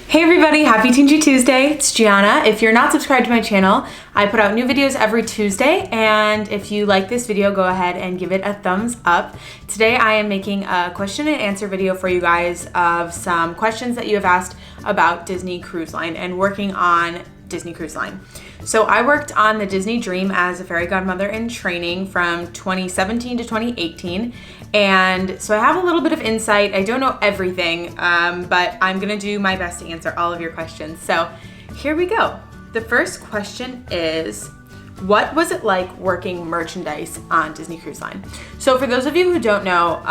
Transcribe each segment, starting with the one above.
Hey everybody, happy Teensy Tuesday. It's Gianna. If you're not subscribed to my channel, I put out new videos every Tuesday, and if you like this video, go ahead and give it a thumbs up. Today I am making a question and answer video for you guys of some questions that you have asked about Disney Cruise Line and working on Disney Cruise Line. So I worked on the Disney Dream as a fairy godmother in training from 2017 to 2018. And so I have a little bit of insight. I don't know everything, but I'm gonna do my best to answer all of your questions. So here we go. The first question is, what was it like working merchandise on Disney Cruise Line? So for those of you who don't know,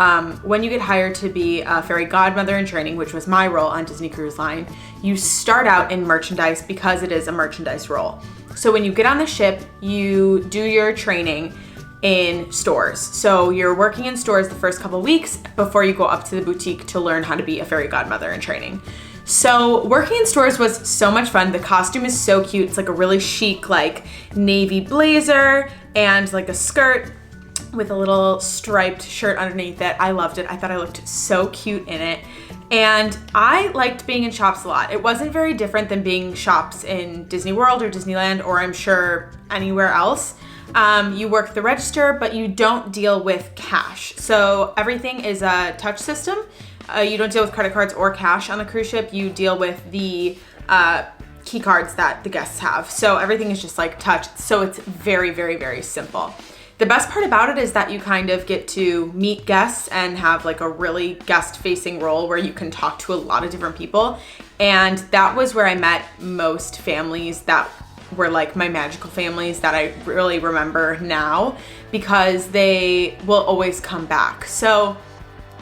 when you get hired to be a fairy godmother in training, which was my role on Disney Cruise Line, you start out in merchandise because it is a merchandise role. So when you get on the ship, you do your training in stores. So you're working in stores the first couple weeks before you go up to the boutique to learn how to be a fairy godmother in training. So working in stores was so much fun. The costume is so cute. It's like a really chic, like navy blazer and like a skirt with a little striped shirt underneath it. I loved it. I thought I looked so cute in it. And I liked being in shops a lot. It wasn't very different than being shops in Disney World or Disneyland, or I'm sure anywhere else. You work the register, but you don't deal with cash. So everything is a touch system. You don't deal with credit cards or cash on the cruise ship. You deal with the key cards that the guests have. So everything is just like touch. So it's very, very, very simple. The best part about it is that you kind of get to meet guests and have like a really guest-facing role where you can talk to a lot of different people. And that was where I met most families that were like my magical families that I really remember now, because they will always come back. So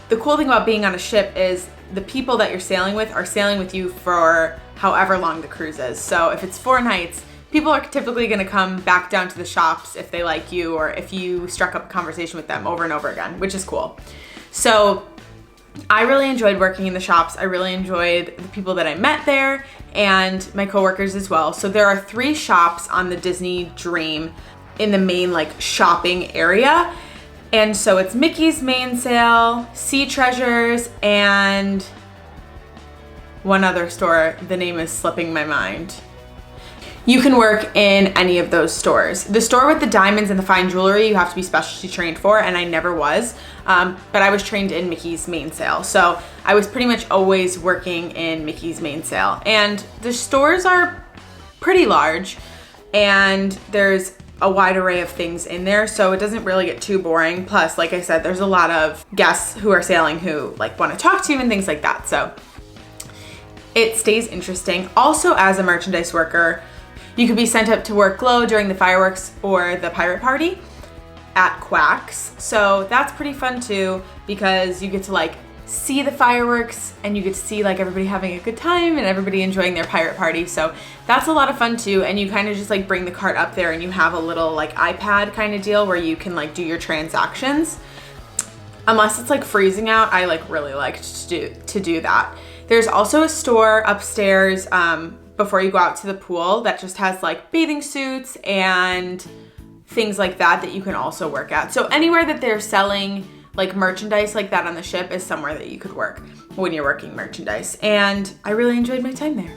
the cool thing about being on a ship is the people that you're sailing with are sailing with you for however long the cruise is. So if it's 4 nights, people are typically gonna come back down to the shops if they like you, or if you struck up a conversation with them over and over again, which is cool. So I really enjoyed working in the shops. I really enjoyed the people that I met there and my coworkers as well. So there are 3 shops on the Disney Dream in the main like shopping area. And so it's Mickey's Mainsail, Sea Treasures, and one other store. The name is slipping my mind. You can work in any of those stores. The store with the diamonds and the fine jewelry, you have to be specialty trained for, and I never was. But I was trained in Mickey's Mainsail. So I was pretty much always working in Mickey's Mainsail. And the stores are pretty large, and there's a wide array of things in there, so it doesn't really get too boring. Plus, like I said, there's a lot of guests who are sailing who like want to talk to you and things like that. So it stays interesting. Also, as a merchandise worker, you could be sent up to work glow during the fireworks or the pirate party at Quacks. So that's pretty fun too, because you get to like see the fireworks and you get to see like everybody having a good time and everybody enjoying their pirate party. So that's a lot of fun too. And you kind of just like bring the cart up there and you have a little like iPad kind of deal where you can like do your transactions. Unless it's like freezing out, I like really liked to do that. There's also a store upstairs before you go out to the pool that just has like bathing suits and things like that you can also work at. So anywhere that they're selling like merchandise like that on the ship is somewhere that you could work when you're working merchandise. And I really enjoyed my time there.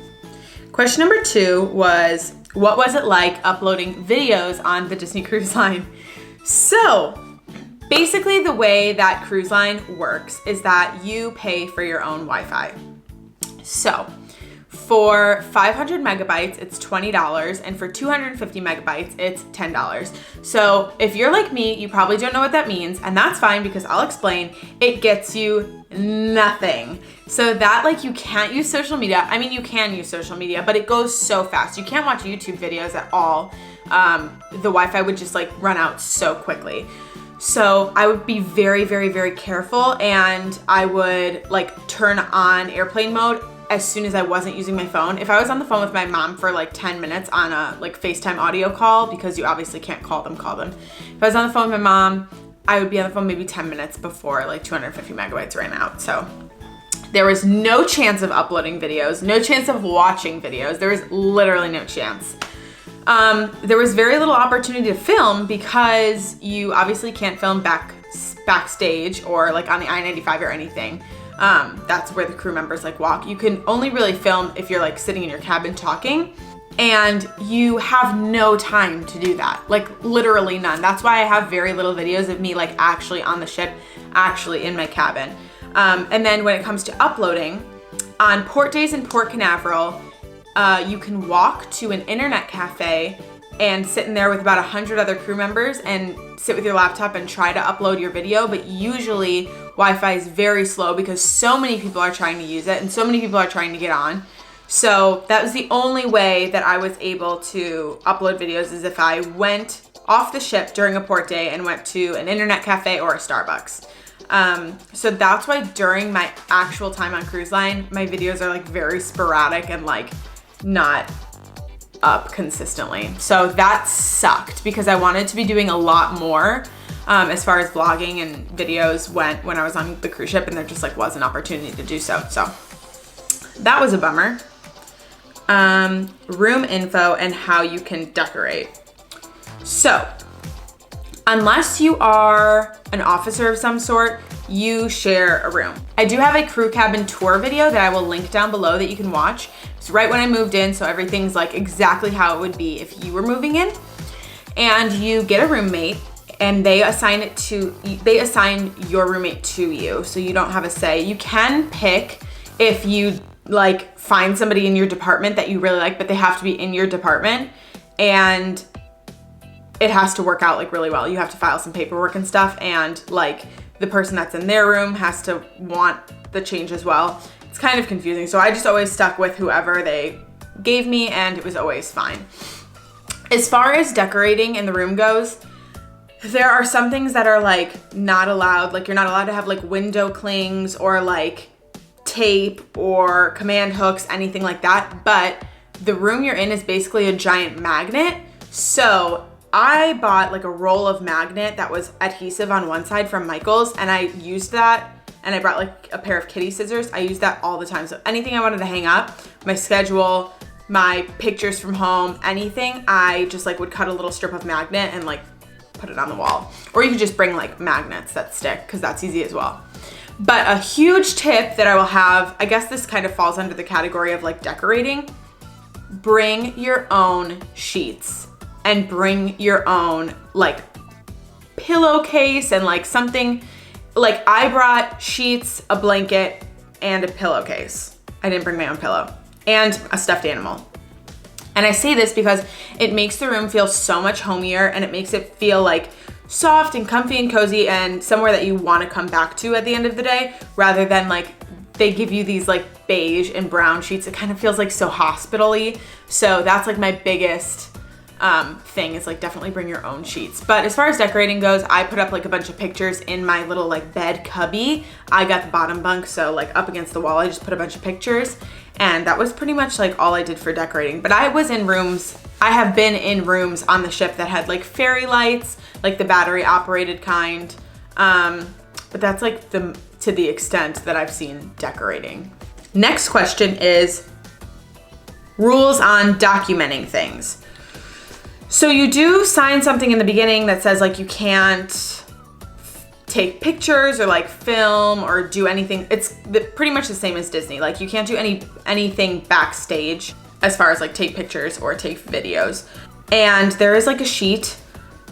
Question number 2 was, what was it like uploading videos on the Disney Cruise Line? So basically the way that cruise line works is that you pay for your own Wi-Fi. So for 500 megabytes, it's $20, and for 250 megabytes, it's $10. So if you're like me, you probably don't know what that means, and that's fine because I'll explain. It gets you nothing. So that like you can't use social media. I mean, you can use social media, but it goes so fast. You can't watch YouTube videos at all. The Wi-Fi would just like run out so quickly. So I would be very, very, very careful, and I would like turn on airplane mode as soon as I wasn't using my phone. If I was on the phone with my mom for like 10 minutes on a like FaceTime audio call, because you obviously can't call them. If I was on the phone with my mom, I would be on the phone maybe 10 minutes before like 250 megabytes ran out. So there was no chance of uploading videos, no chance of watching videos. There was literally no chance. There was very little opportunity to film because you obviously can't film backstage or like on the I-95 or anything. That's where the crew members like walk. You can only really film if you're like sitting in your cabin talking, and you have no time to do that, like literally none. That's why I have very little videos of me like actually on the ship, actually in my cabin. And then when it comes to uploading, on port days in Port Canaveral, you can walk to an internet cafe and sit in there with about 100 other crew members and sit with your laptop and try to upload your video. But usually Wi-Fi is very slow because so many people are trying to use it and so many people are trying to get on. So that was the only way that I was able to upload videos, is if I went off the ship during a port day and went to an internet cafe or a Starbucks. So that's why during my actual time on cruise line, my videos are like very sporadic and like not up consistently. So that sucked because I wanted to be doing a lot more as far as vlogging and videos when I was on the cruise ship, and there just like was an opportunity to do so. So that was a bummer. Room info and how you can decorate. So unless you are an officer of some sort, you share a room. I do have a crew cabin tour video that I will link down below that you can watch. It's right when I moved in, so everything's like exactly how it would be if you were moving in. And you get a roommate, and they assign your roommate to you, so you don't have a say. You can pick if you like find somebody in your department that you really like, but they have to be in your department, and it has to work out like really well. You have to file some paperwork and stuff, and like the person that's in their room has to want the change as well. It's kind of confusing. So I just always stuck with whoever they gave me, and it was always fine. As far as decorating in the room goes, there are some things that are like not allowed. Like you're not allowed to have like window clings or like tape or command hooks, anything like that. But the room you're in is basically a giant magnet. So I bought like a roll of magnet that was adhesive on one side from Michaels, and I used that, and I brought like a pair of kitty scissors. I use that all the time. So anything I wanted to hang up, my schedule, my pictures from home, anything, I just like would cut a little strip of magnet and like put it on the wall. Or you could just bring like magnets that stick, because that's easy as well. But a huge tip that I will have, I guess this kind of falls under the category of like decorating, bring your own sheets and bring your own like pillowcase and like something. Like I brought sheets, a blanket, and a pillowcase. I didn't bring my own pillow, and a stuffed animal. And I say this because it makes the room feel so much homier, and it makes it feel like soft and comfy and cozy and somewhere that you want to come back to at the end of the day, rather than like they give you these like beige and brown sheets. It kind of feels like so hospital-y. So that's like my biggest thing, is like definitely bring your own sheets. But as far as decorating goes, I put up like a bunch of pictures in my little like bed cubby. I got the bottom bunk, so like up against the wall, I just put a bunch of pictures, and that was pretty much like all I did for decorating. But I have been in rooms on the ship that had like fairy lights, like the battery operated kind. But that's like to the extent that I've seen decorating. Next question is rules on documenting things. So you do sign something in the beginning that says like you can't take pictures or like film or do anything. It's pretty much the same as Disney. Like you can't do anything backstage as far as like take pictures or take videos. And there is like a sheet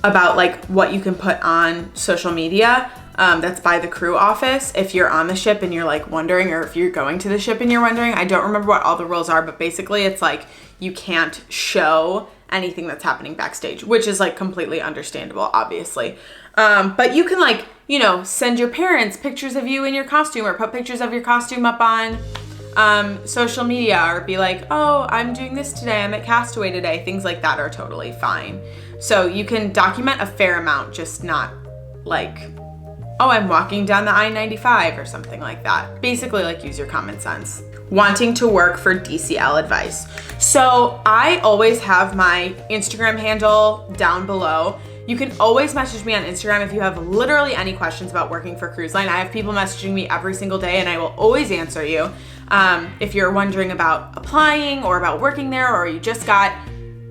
about like what you can put on social media that's by the crew office if you're on the ship and you're like wondering, or if you're going to the ship and you're wondering. I don't remember what all the rules are, but basically it's like you can't show anything that's happening backstage, which is like completely understandable, obviously. But you can like, you know, send your parents pictures of you in your costume, or put pictures of your costume up on social media, or be like, oh, I'm doing this today, I'm at Castaway today. Things like that are totally fine. So you can document a fair amount, just not like, oh, I'm walking down the I-95 or something like that. Basically like use your common sense. Wanting to work for DCL advice. So I always have my Instagram handle down below. You can always message me on Instagram if you have literally any questions about working for Cruise Line. I have people messaging me every single day, and I will always answer you. If you're wondering about applying or about working there, or you just got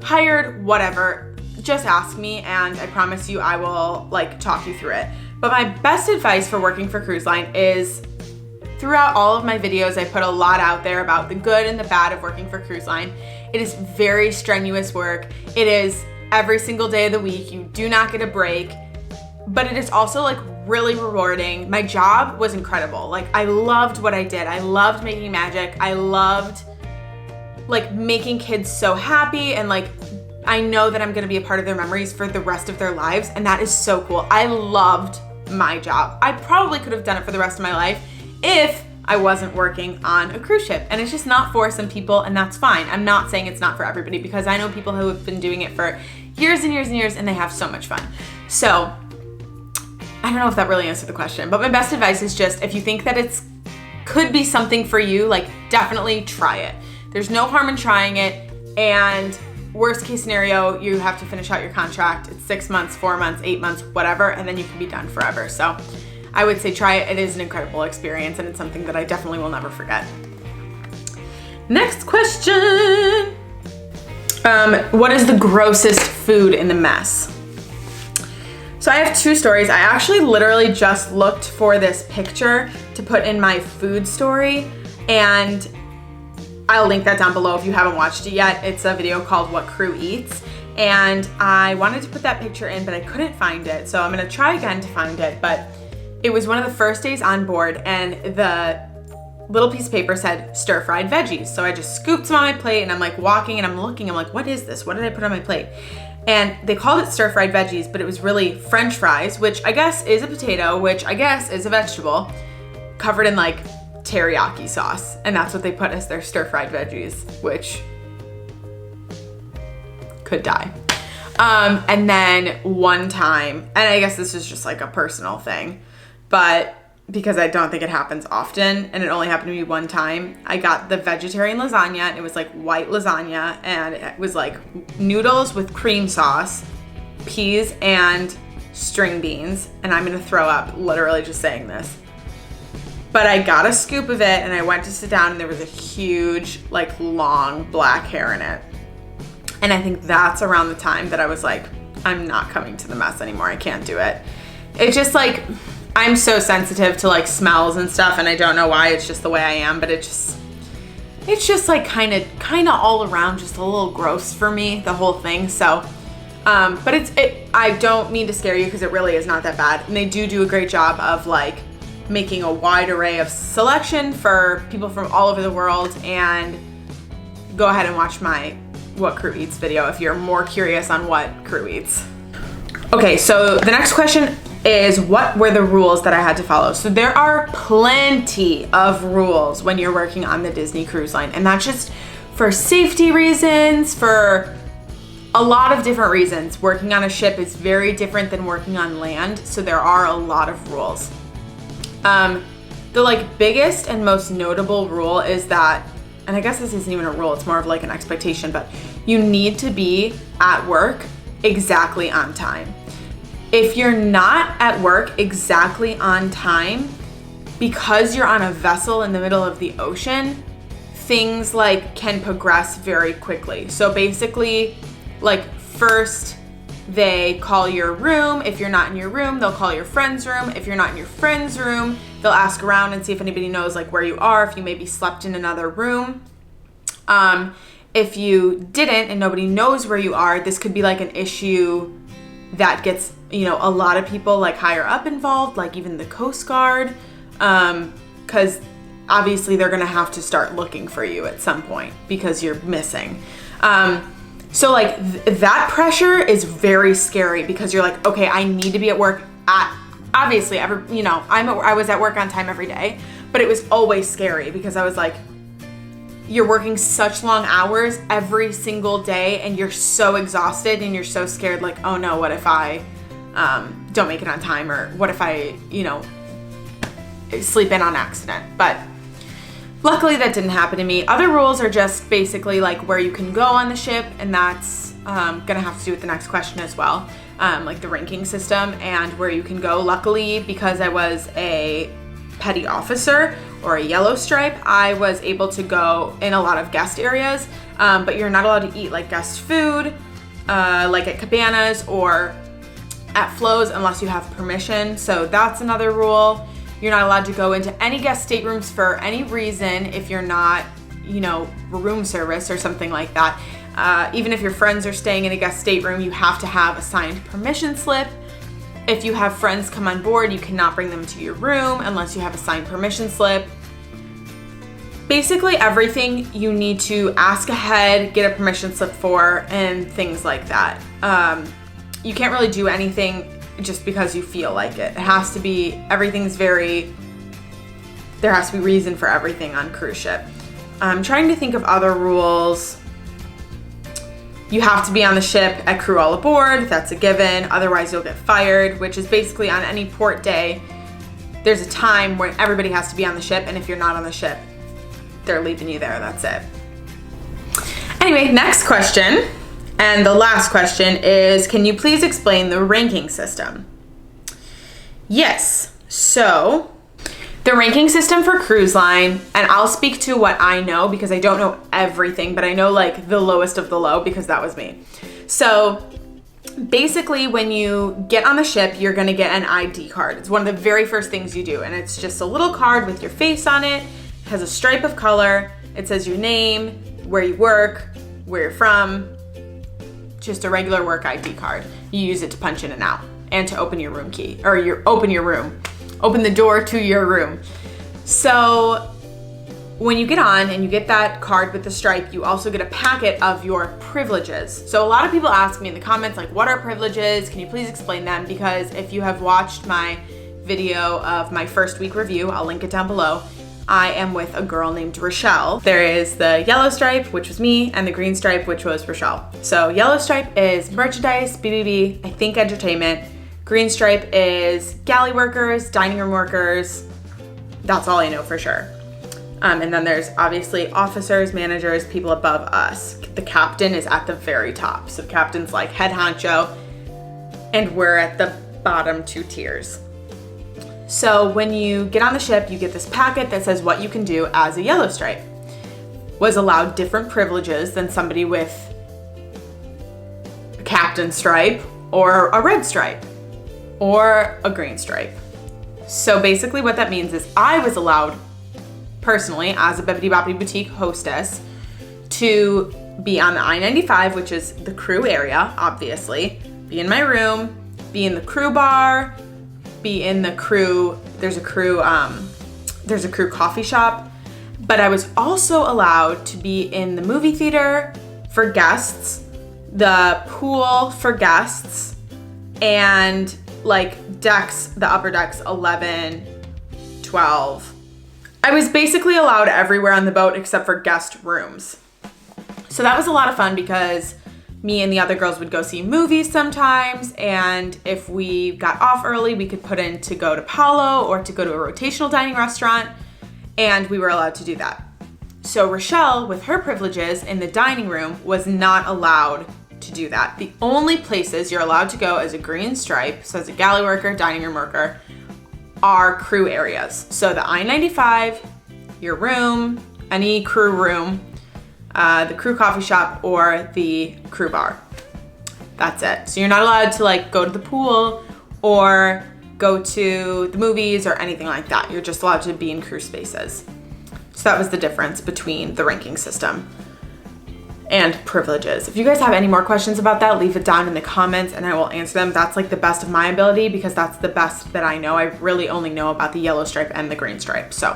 hired, whatever, just ask me, and I promise you I will like talk you through it. But my best advice for working for Cruise Line is throughout all of my videos, I put a lot out there about the good and the bad of working for cruise line. It is very strenuous work. It is every single day of the week. You do not get a break, but it is also like really rewarding. My job was incredible. Like, I loved what I did. I loved making magic. I loved like making kids so happy, and like I know that I'm gonna be a part of their memories for the rest of their lives, and that is so cool. I loved my job. I probably could have done it for the rest of my life if I wasn't working on a cruise ship, and it's just not for some people, and that's fine. I'm not saying it's not for everybody, because I know people who have been doing it for years and years and years, and they have so much fun. So I don't know if that really answered the question, but my best advice is just, if you think that could be something for you, like, definitely try it. There's no harm in trying it, and worst case scenario, you have to finish out your contract. It's 6 months, 4 months, 8 months, whatever, and then you can be done forever. So I would say try it. It is an incredible experience, and it's something that I definitely will never forget. Next question. What is the grossest food in the mess? So I have 2 stories. I actually literally just looked for this picture to put in my food story, and I'll link that down below if you haven't watched it yet. It's a video called What Crew Eats, and I wanted to put that picture in, but I couldn't find it. So I'm gonna try again to find it, but it was one of the first days on board, and the little piece of paper said stir-fried veggies. So I just scooped some on my plate, and I'm like walking and I'm looking, I'm like, what is this? What did I put on my plate? And they called it stir-fried veggies, but it was really French fries, which I guess is a potato, which I guess is a vegetable, covered in like teriyaki sauce. And that's what they put as their stir-fried veggies, which could die. And then one time, and I guess this is just like a personal thing, but because I don't think it happens often, and it only happened to me one time, I got the vegetarian lasagna, and it was like white lasagna, and it was like noodles with cream sauce, peas, and string beans, and I'm gonna throw up literally just saying this. But I got a scoop of it, and I went to sit down, and there was a huge, like, long black hair in it. And I think that's around the time that I was like, I'm not coming to the mess anymore. I can't do it. It's just like, I'm so sensitive to like smells and stuff, and I don't know why. It's just the way I am, but it's just like kind of all around just a little gross for me, the whole thing. So, but I don't mean to scare you, because it really is not that bad. And they do a great job of like making a wide array of selection for people from all over the world. And go ahead and watch my What Crew Eats video if you're more curious on what Crew Eats. Okay, so the next question is, what were the rules that I had to follow? So there are plenty of rules when you're working on the Disney Cruise Line, and that's just for safety reasons, for a lot of different reasons. Working on a ship is very different than working on land, so there are a lot of rules. The like biggest and most notable rule is that, and I guess this isn't even a rule, it's more of like an expectation, but you need to be at work exactly on time. If you're not at work exactly on time, because you're on a vessel in the middle of the ocean, things like can progress very quickly. So basically, like, first they call your room. If you're not in your room, they'll call your friend's room. If you're not in your friend's room, they'll ask around and see if anybody knows like where you are, if you maybe slept in another room. If you didn't and nobody knows where you are, this could be like an issue that gets, you know, a lot of people like higher up involved, like even the Coast Guard, because obviously they're gonna have to start looking for you at some point because you're missing. So like that pressure is very scary, because you're like, okay, I need to be at work at, obviously, you know, I was at work on time every day, but it was always scary because I was like, you're working such long hours every single day, and you're so exhausted, and you're so scared, like, oh no, what if I don't make it on time, or what if I, you know, sleep in on accident. But luckily that didn't happen to me. Other rules are just basically like where you can go on the ship, and that's gonna have to do with the next question as well, like the ranking system and where you can go. Luckily, because I was a petty officer or a yellow stripe, I was able to go in a lot of guest areas, but you're not allowed to eat like guest food, like at cabanas or at flows unless you have permission. So that's another rule. You're not allowed to go into any guest staterooms for any reason if you're not, you know, room service or something like that. Even if your friends are staying in a guest stateroom, you have to have a signed permission slip. If you have friends come on board, you cannot bring them to your room unless you have a signed permission slip. Basically everything you need to ask ahead, get a permission slip for, and things like that. You can't really do anything just because you feel like it. It has to be, there has to be reason for everything on cruise ship. I'm trying to think of other rules. You have to be on the ship at crew all aboard, that's a given, otherwise you'll get fired, which is basically on any port day, there's a time when everybody has to be on the ship, and if you're not on the ship, they're leaving you there, that's it. Anyway, next question. And the last question is, can you please explain the ranking system? Yes, so the ranking system for cruise line, and I'll speak to what I know because I don't know everything, but I know like the lowest of the low because that was me. So basically when you get on the ship, you're gonna get an ID card. It's one of the very first things you do, and it's just a little card with your face on it. It has a stripe of color. It says your name, where you work, where you're from, just a regular work ID card. You use it to punch in and out and to open your room key, or open the door to your room. So when you get on and you get that card with the stripe, you also get a packet of your privileges. So a lot of people ask me in the comments, like, what are privileges? Can you please explain them? Because if you have watched my video of my first week review, I'll link it down below. I am with a girl named Rochelle. There is the yellow stripe, which was me, and the green stripe, which was Rochelle. So yellow stripe is merchandise, BBB, I think entertainment. Green stripe is galley workers, dining room workers. That's all I know for sure. And then there's obviously officers, managers, people above us. The captain is at the very top. So the captain's like head honcho, and we're at the bottom 2 tiers. So when you get on the ship, you get this packet that says what you can do as a yellow stripe. Was allowed different privileges than somebody with a captain stripe or a red stripe or a green stripe. So basically what that means is I was allowed personally as a Bibbidi Bobbidi Boutique hostess to be on the I-95, which is the crew area, obviously, be in my room, be in the crew bar, be in the crew, there's a crew coffee shop, but I was also allowed to be in the movie theater for guests, the pool for guests, and like decks, the upper decks 11, 12. I was basically allowed everywhere on the boat except for guest rooms. So that was a lot of fun because me and the other girls would go see movies sometimes, and if we got off early, we could put in to go to Palo or to go to a rotational dining restaurant, and we were allowed to do that. So Rochelle, with her privileges in the dining room, was not allowed to do that. The only places you're allowed to go as a green stripe, so as a galley worker, dining room worker, are crew areas. So the I-95, your room, any crew room, the crew coffee shop, or the crew bar. That's it. So you're not allowed to like go to the pool or go to the movies or anything like that. You're just allowed to be in crew spaces. So that was the difference between the ranking system and privileges. If you guys have any more questions about that, leave it down in the comments and I will answer them. That's like the best of my ability because that's the best that I know. I really only know about the yellow stripe and the green stripe. So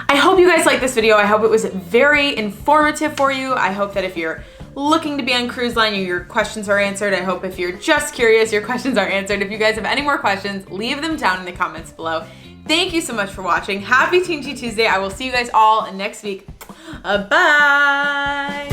I hope you guys liked this video. I hope it was very informative for you. I hope that if you're looking to be on cruise line, your questions are answered. I hope if you're just curious, your questions are answered. If you guys have any more questions, leave them down in the comments below. Thank you so much for watching. Happy Team G Tuesday. I will see you guys all next week. Bye.